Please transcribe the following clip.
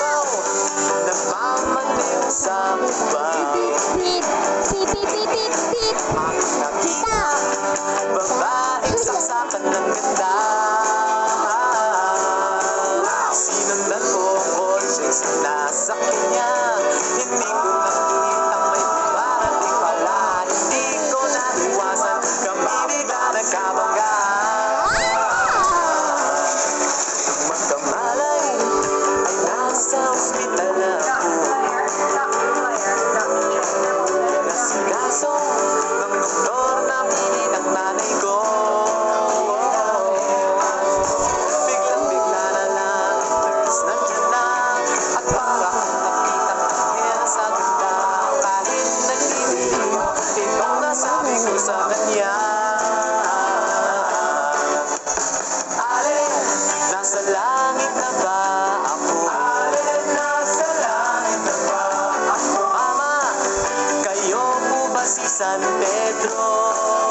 araw, nagmamaliw sa mukbang. Tit, tit, tit, tit, tit, tit. Aking nakita, babaeng saksakan ng ganda. Sinundan ko ang kotse, sinasakyan niya. Hindi ko nakitang may dumarating pala. Hindi ko naiwasan, kami bigla nagkabangga. Nung magkamalay, ay nasa ospital na ako. Nasikaso ng doktor na pilit ang nanay ko. Biglang-bigla na lang, nurse nandiyan na. At para kang nakitang anghel sa ganda. Kahit nagdidilim, itong nasabi ko sa kanya. Alin, nasa langit na ba ako? Alin, nasa langit na ba ako? Mama, kayo po ba si San Pedro?